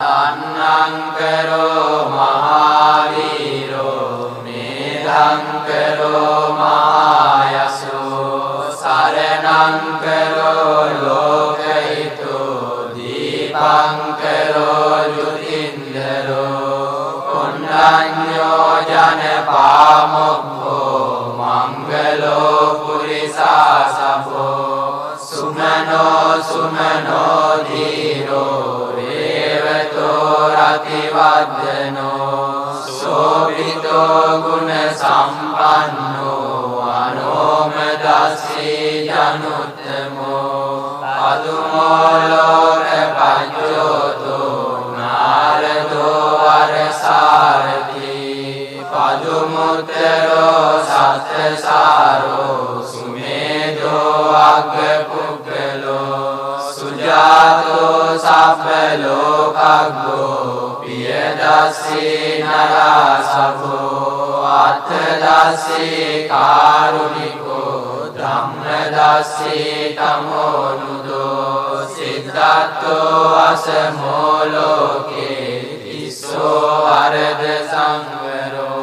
Annangkaro mahaviro medangkaro mahayasu saranangkaro lokaitu dipankaro jutindaro punnanyo janapamukho mangalo purisasapho sumano sumano dhiro Rativadano Sobhito Guna Sampanno Anomadasi Januttamo Padumolo Repajyoto Narado Varasarati Padumuttaro Sattasaro Sumedo Aggapuggalo Sujato Sabbalokago Piyadasi narasabho Attadasi karuniko Dhammadasi tamonudo Siddhatto asamoloke Isso arada sangvaro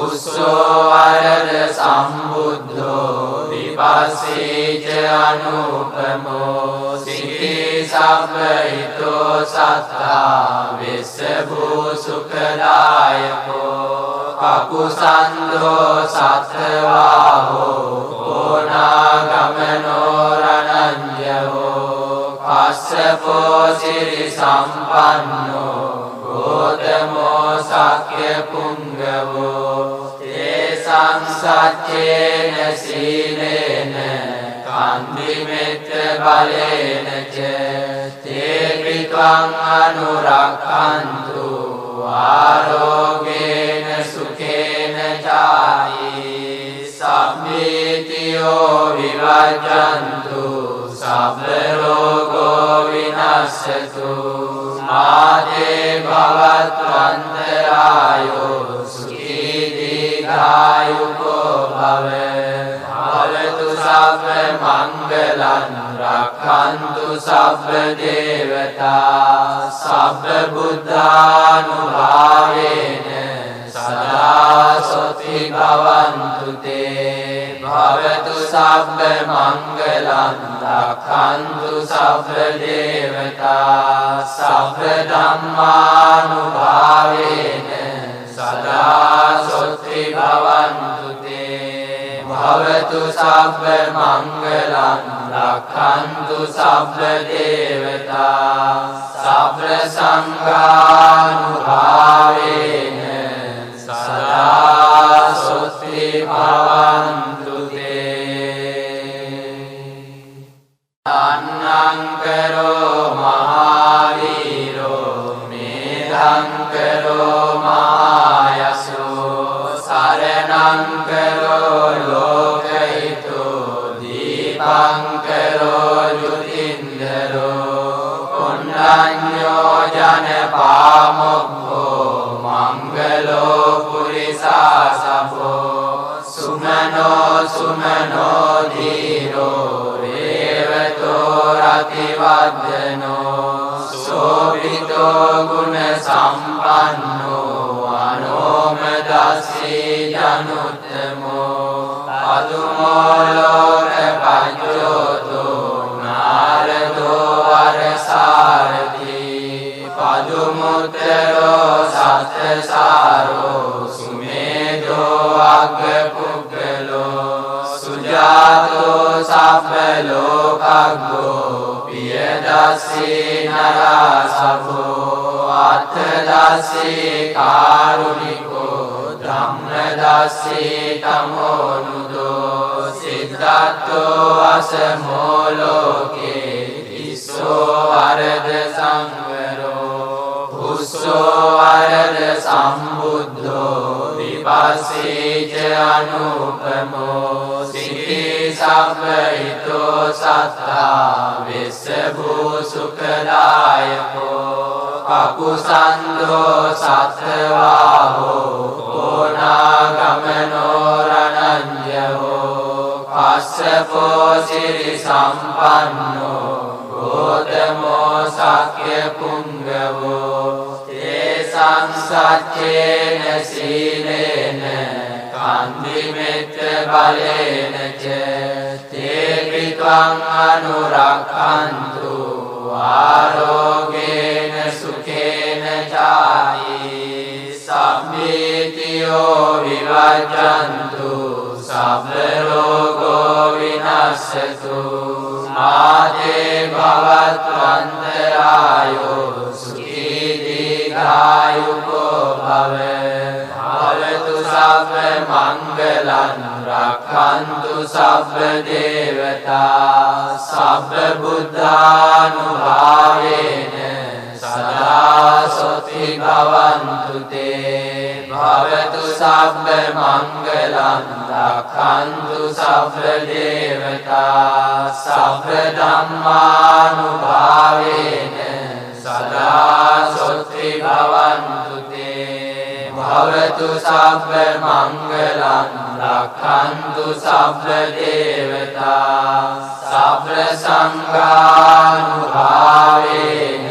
Usso arada sambuddho Vipassi anupamo Sikhi sabbaito satta Visabhu sukadayako Kakusandho sattvaho Konagamano rananjaho Kassapo siri sampanno Gotamo sakya pungavo Te sansacchena silena Kandimetta balena Te kritvang anurakkantu Arogena sukhena jai Sabbitiyo vivajjantu Sabbarogo vinassatu Mate bhavatvantarayo Sukhi dīghāyuko bhave Bhavatu sabba mangalan Rakhantu sabba devata Sabba buddhanubhavena Sada soti bhavantu te Bhavatu sabba mangalan Rakhantu sabba devata Sabba dhammanubhavena Sada soti bhavantu te Bhavatu sabba mangalan Rakhantu sabba devata Sabba sanghanubhavena Sada soti bhavantu te Annangkaro mahaviro medangkaro mahayasu saranangkaro lokaitu dipankaro jutindaro punnanyo janapamukho mangalo purisasapho sumano sumano dhiro Rativadano Sobhito Guna Sampanno Anomadasi Januttamo Padumolo Repajyoto Narado Varasarati Padumuttaro Sattasaro Sumedo Aggapuggalo Sujato Sabbalokago Piyadasi narasabho Attadasi karuniko Dhammadasi tamonudo Siddhatto asamoloke Isso arada sangvaro Usso arada sambuddho Vipassi anupamo Sikhi sabbaito satta Visabhu sukadayako Kakusandho sattvaho Konagamano rananjaho Kassapo siri sampanno Gotamo sakya pungavo සංසච්චේන සීලේන කන්දිමෙත්ත බලේන ච තේපි ත්වං අනුරක්ඛන්තු ආරෝගේන සුඛේන චායි සම්මේතියෝ විවජ්ජන්තු සබ්බ රෝගෝ විනස්සතු මාතේ භවත්වන්තරායෝ සුඛී දීඝායුකෝ භව භවතු සබ්බ මංගලං රක්ඛන්තු සබ්බ දේවතා සබ්බ බුද්ධානුභාවේන සදා සොති භවන්තු තේ භවතු සබ්බ මංගලං රක්ඛන්තු සබ්බ දේවතා සබ්බ ධම්මානුභාවේන සදා සොති භවන්තු තේ භවතු සබ්බ මංගලං රක්ඛන්තු සබ්බ දේවතා සබ්බ සංඝානුභාවේන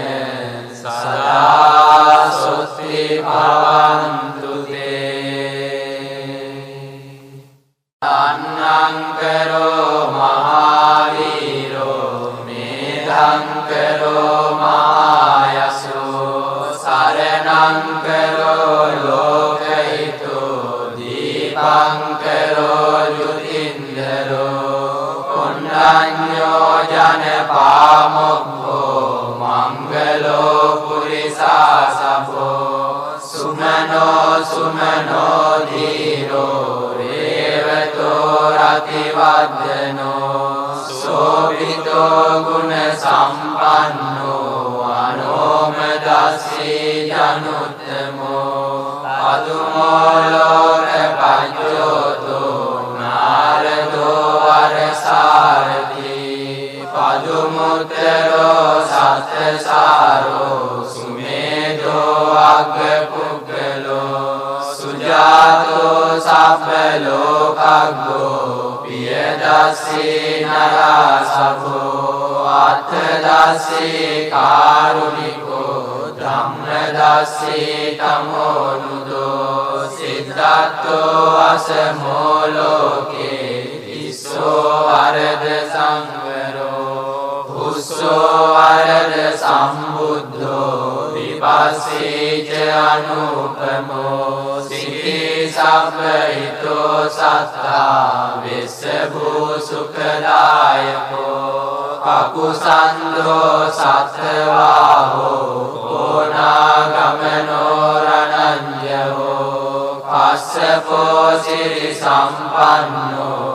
සදා සොති භවන්තු අන්නංකරෝ මහාවීරෝ මේධංකරෝ මහායසෝ සරණංකරෝ ලෝකහිතෝ දීපංකරෝ යුතින්දරෝ පුණ්ඤඤ්ඤෝ ජනපාමොක්ඛෝ මංගලෝ පුරිසාසපෝ සුමනෝ සුමනෝ ධීරෝ රතිවද්දනෝ සෝභිතෝ ගුණ සම්පන්නෝ අනෝමදස්සී ජනුත්තමෝ අදුමෝ ලෝක පඤ්චෝතෝ නාරදෝ වරසාරති පදුමුත්තරෝ සත්තසාරෝ සුමේදෝ අග්ගපුග්ගලෝ සුජාතෝ සබ්බ ලෝකග්ගෝ පියදස්සී නරසභෝ අත්තදස්සී කාරුණිකෝ ධම්මදස්සී තමෝනුදෝ සිද්ධාර්ථෝ අසමෝ ලෝකේ තිස්සෝ වරද සංවරෝ පුස්සෝ වරද සම්බුද්ධෝ විපස්සීච අනුපමෝ සිඛී සබ්බහිතෝ සත්තා විස්සභූ සුඛදායකෝ කකුසන්ධෝ සත්වාහෝ ඕනාගමනෝ රණඤ්ඤෝ කස්සපෝ සිරි සම්පන්නෝ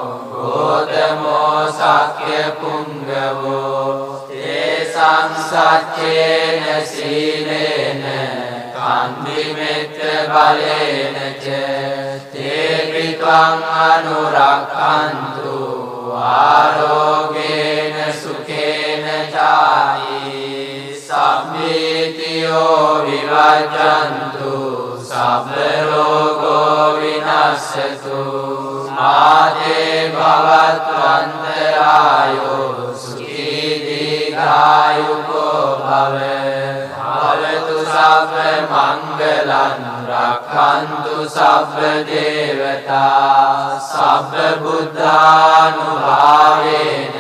ගෝතමෝ සක්‍ය පුංගවෝ තේසං සච්චේන සීලේන කන්දිමෙත්ත බලේන ච තේපි ත්වං අනුරක්ඛන්තු ආරෝගේන සුඛේන චායි සම්මේතියෝ විවජ්ජන්තු සබ්බ රෝගෝ විනස්සතු මාතේ භවත්වන්තරායෝ සුඛී දීඝායුකෝ භව භවතු සබ්බ මංගලං රක්ඛන්තු සබ්බ දේවතා සබ්බ බුද්ධානුභාවේන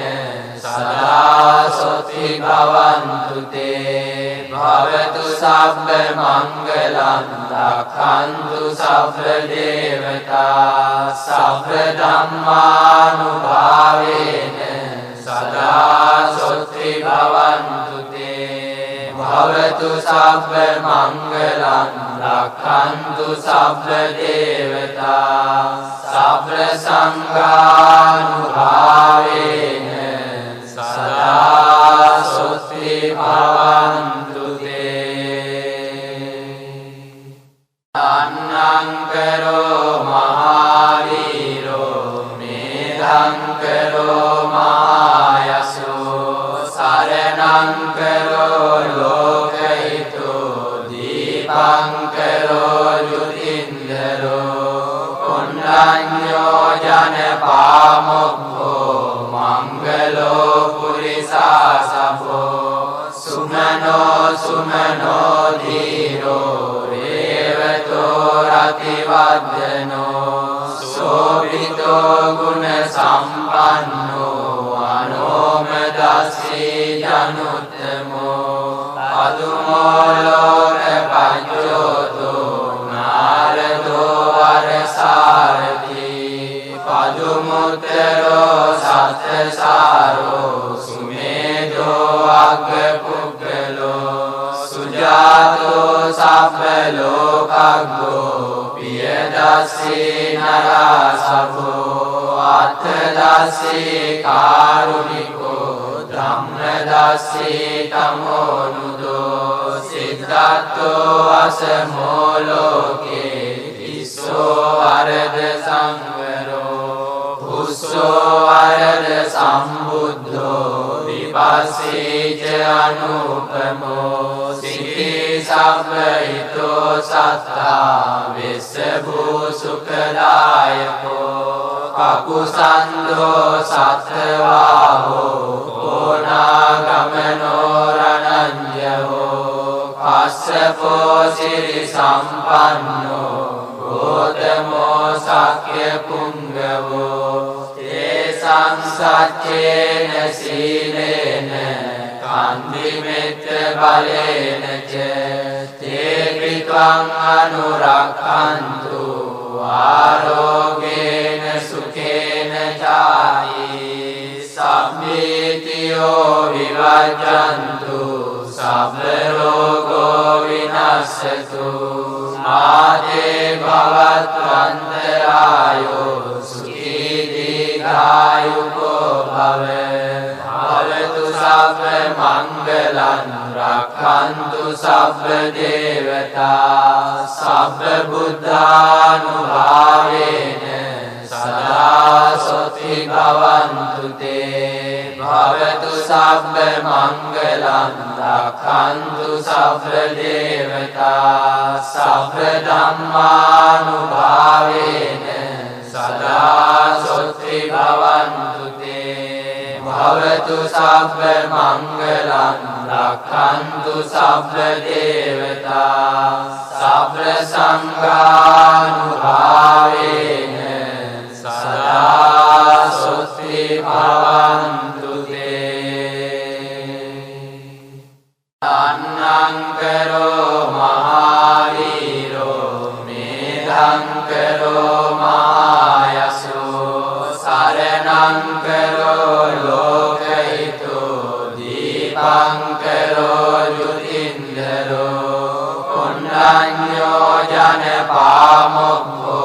සදා සොති භවන්තු තේ භවතු සබ්බ මංගලං රක්ඛන්තු සබ්බ දේවතා සබ්බ ධම්මානුභාවේන සදා සොති භවන්තු තේ භවතු සබ්බ මංගලං රක්ඛන්තු සබ්බ දේවතා සබ්බ සංඝානුභාවේන සදා සොති භවන්තු අන්නංකරෝ මහාවීරෝ මේධංකරෝ මහායසෝ සරණංකරෝ ලෝකහිතෝ දීපංකරෝ යුතින්දරෝ පුණ්ඤඤ්ඤෝ ජනපාමොක්ඛෝ මංගලෝ පුරිසාසපෝ සුමනෝ සුමනෝ ධීරෝ Sujāto sabba lokaggo Piyadasi narasabho Attadasi karuniko Dhammadasi tamonudo Siddhatto asamoloke Tisso arada samvaro Pusso arada sambuddho Vipassija anupamo Siddhi sabba ito sattha Vissabhu sukadayako Kakusando sattvaho Purnagamano rananjaho Kassapo siri sampanno Gotamo sakya pungavo Te sansacchena silena Kandimetta balena ca Te kritvang anurakkantu Arogena sukhena chai Sabbitiyo vivajjantu Sabbarogo vinassatu Mate bhavattvantarayo Sukhi dīghāyuko bhave Bhavatu sabba mangalam Rakhantu sabba devata Sabba buddhanubhavena Sada soti bhavantu te Bhavatu sabba mangalam Rakhantu sabba devata Sabba dhammanubhavena Sada soti bhavantu te Bhavatu sabba mangalam Rakhantu sabba devata Sabba sanghanubhavena Sada soti bhavantu te Annangkaro mahaviro Medhankaro mahayaso Saranangkaro lokayito Dipankaro yudindaro Punnanyo janapamokho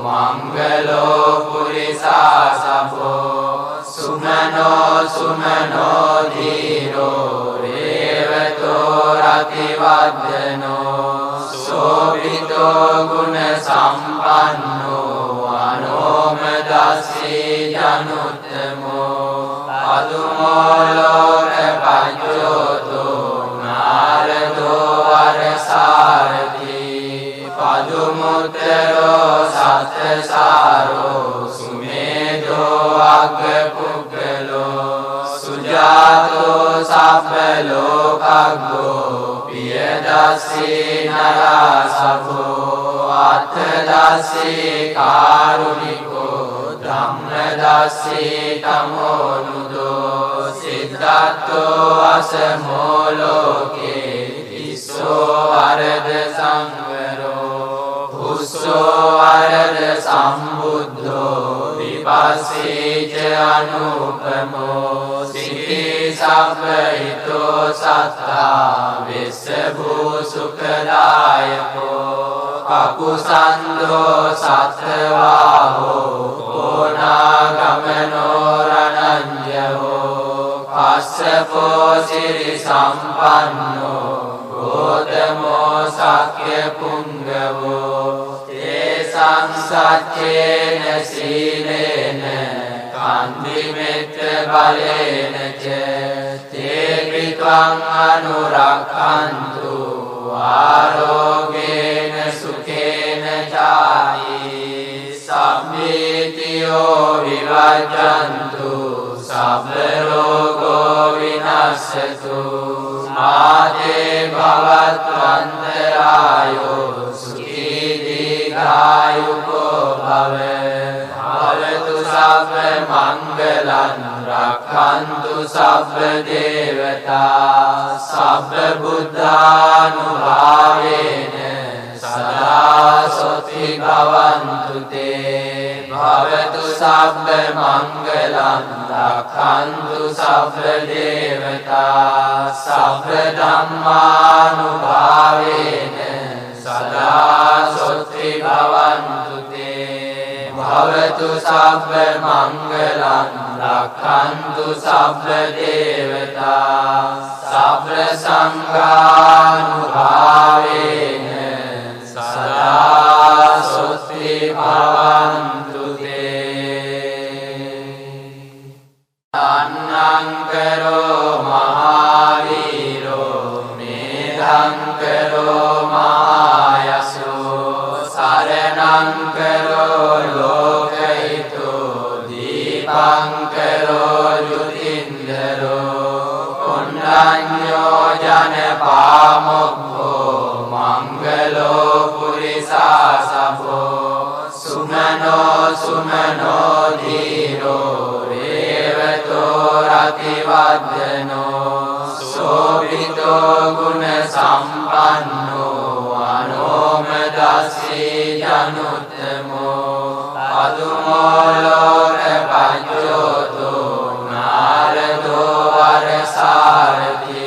Mangalo purisasabho Sumano sumano dhiro Revato rativadano Sobhito guna sampanno Anomadasi januttamo Padumolo repajyoto Narado arasarati Padumuttaro sattasaro Sumedo aggapuggalo Sujāto sabba lokaggo Piyadasi narasabho Attadasi karuniko Dhammadasi tamonudo Siddhatto asamoloke Tisso arada samvaro Pusso arada sambuddho Vipassija anupamo Siddhi sabba ito sattha Vissabhu sukadayako Kakusando sattvaho Purnagamano rananjaho Kassapo siri sampanno Gotamo sakya pungavo Te sansacchena silena Kandimetta balena ca Te kritvang anurakkantu Arogena sukhena chai Sabbitiyo vivajjantu Sabbarogo vinassatu Mate bhavattvantarayo Sukhi dīghāyuko bhave Bhavatu sabba mangalam Rakhantu sabba devata Sabba buddhanubhavena Sada soti bhavantu te Bhavatu sabba සබ්බ මංගලං රක්ඛන්තු සබ්බ දේවතා සබ්බ ධම්මානුභාවේන සදා සොත්ති භවන්තු තේ භවතු සබ්බ මංගලං රක්ඛන්තු සබ්බ දේවතා සබ්බ සංඝානුභාවේන සදා සොත්ති භවන්තු අන්නංකරෝ මහාවීරෝ මේධංකරෝ මහායසෝ සරණංකරෝ ලෝකහිතෝ දීපංකරෝ යුතින්දරෝ පුණ්ඤඤ්ඤෝ ජනපාමොක්ඛෝ මංගලෝ පුරිසාසපෝ සුමනෝ සුමනෝ ධීරෝ රතිවද්දනෝ සෝභිතෝ ගුණ සම්පන්නෝ අනෝමදස්සී ජනුත්තමෝ පදුමෝ ලෝක පඤ්චෝතෝ නාරදෝ වරසාරති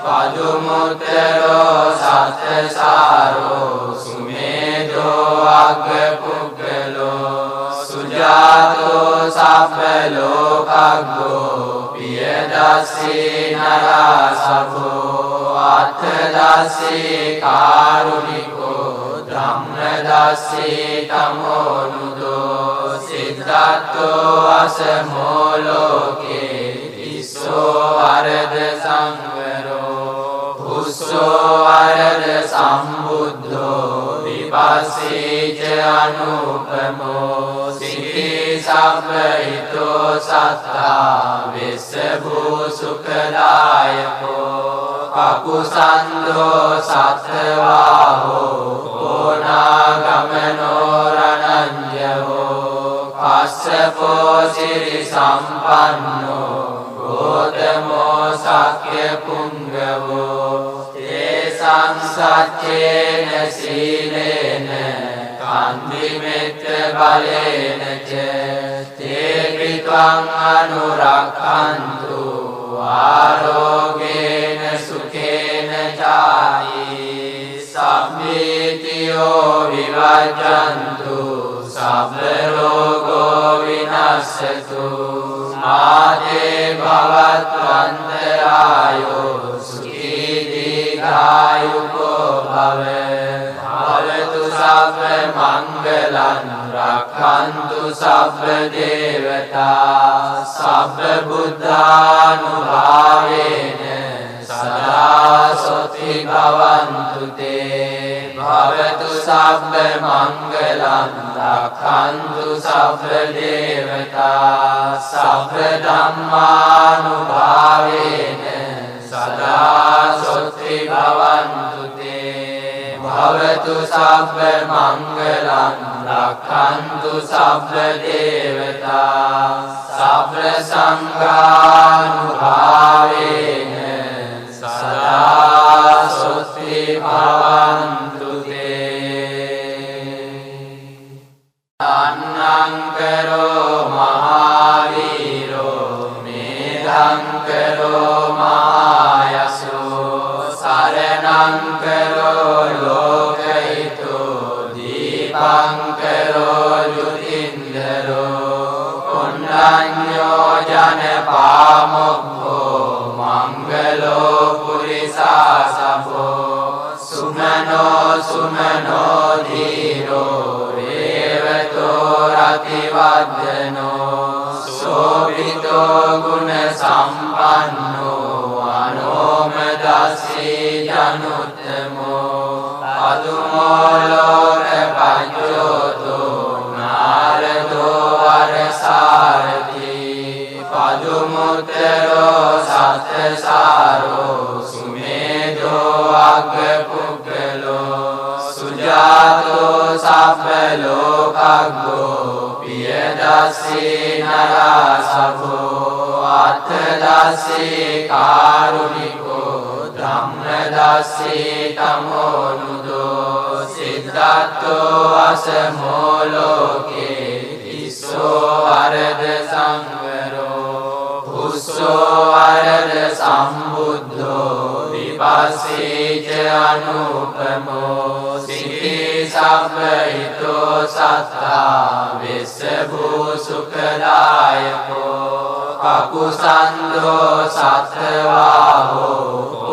පදුමුත්තරෝ සත්තසාරෝ සුමේදෝ අග්ගපුග්ගලෝ සුජාතෝ සබ්බ ලෝකග්ගෝ පියදස්සී නරසභෝ අත්තදස්සී කාරුණිකෝ ධම්මදස්සී තමෝනුදෝ සිද්ධාර්ථෝ අසමෝ ලෝකේ තිස්සෝ වරද සංවරෝ පුස්සෝ වරද සම්බුද්ධෝ විපස්සීච අනුපමෝ සිද්ධි සබ්බහිතෝ සත්තා විස්සභූ සුඛදායකෝ කකුසන්தோ සත්වාහෝ ඕනාගමනෝ රණඤ්ඤවෝ කස්සපෝ සිරි සම්පන්නෝ ගෝතමෝ සක්්‍ය පුංගවෝ තේසං සච්චේන සීලේන කන්දිමෙත්ත බලේන ච තේ පිත්වං අනුරක්ඛන්තු ආරෝගේන සුඛේන චායි සම්මේතියෝ විවජ්ජන්තු සබ්බ රෝගෝ විනස්සතු මාතේ භවත්වන්තරායෝ සුඛී දීඝායුකෝ භව භවතු සබ්බ මංගලං රක්ඛන්තු සබ්බ දේවතා සබ්බ බුද්ධානුභාවේන සදා සොත්ති භවන්තු තේ භවතු සබ්බ මංගලං රක්ඛන්තු සබ්බ දේවතා සබ්බ ධම්මානුභාවේන සදා සොත්ති භවන්තු තේ භවතු සබ්බ මංගලං රක්ඛන්තු සබ්බ දේවතා සබ්බ සංඝානුභාවේන සදා සොත්ති භවන්තු අන්නංකරෝ මහාවීරෝ මේධංකරෝ මහායසෝ සරණංකරෝ ලෝකහිතෝ දීපංකරෝ යුතින්දරෝ පුණ්ඤඤ්ඤෝ ජනපාමොක්ඛෝ මංගලෝ පුරිසාසපෝ සුමනෝ සුමනෝ ධීරෝ රතිවද්දනෝ සෝභිතෝ ගුණ සම්පන්නෝ අනෝමදස්සී ජනුත්තමෝ පදුමෝ ලෝක පඤ්චෝතෝ නාරදෝ වරසාරති පදුමුත්තරෝ සත්තසාරෝ සුමේදෝ අග්ගපුග්ගලෝ සුජාතෝ සබ්බ ලෝකග්ගෝ පියදස්සී නරසභෝ අත්තදස්සී කාරුණිකෝ ධම්මදස්සී තමෝනුදෝ සිද්ධාර්ථෝ අසමෝ ලෝකේ තිස්සෝ වරද සංවරෝ පුස්සෝ වරද සම්බුද්ධෝ විපස්සීච අනුපමෝ සිතේ සබ්බහිතෝ සත්තා වෙස්ස භූ සුඛදායකෝ කකුසන්தோ සත්වාහෝ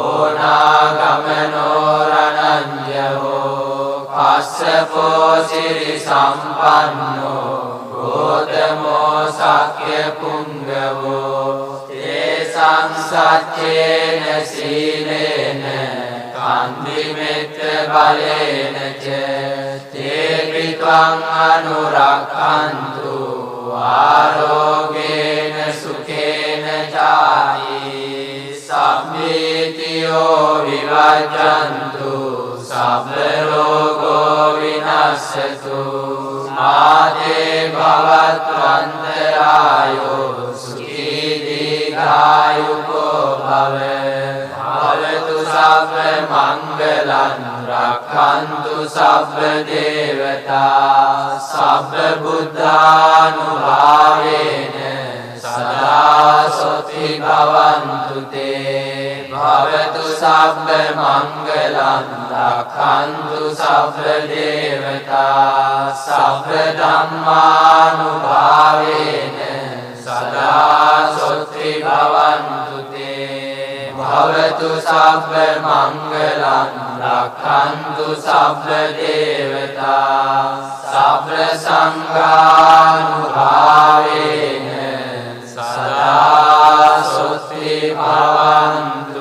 ඕනාගමනෝ රණඤ්ඤෝ කස්සපෝ සිරි සම්පන්නෝ ගෝතමෝ සක්්‍ය පුංගවෝ තේසං සච්චේන සීලේන කන්දිමෙත්ත බලේන ච තේ පිත්වං අනුරක්ඛන්තු ආරෝගේන සුඛේන චායි සම්මේතියෝ විවජ්ජන්තු සබ්බ රෝගෝ විනස්සතු මාතේ භවත්වන්තරායෝ සුඛී දීඝායුකෝ භව භවතු සබ්බ මංගලං රක්ඛන්තු සබ්බ දේවතා සබ්බ බුද්ධානුභාවේන සදා සොති භවන්තු තේ භවතු සබ්බ මංගලං රක්ඛන්තු සබ්බ දේවතා සබ්බ ධම්මානුභාවේන සදා සොති භවන්තු තේ භවතු සබ්බ මංගලං රක්ඛන්තු සබ්බ දේවතා සබ්බ සංඝානුභාවේන සදා සොති භවන්තු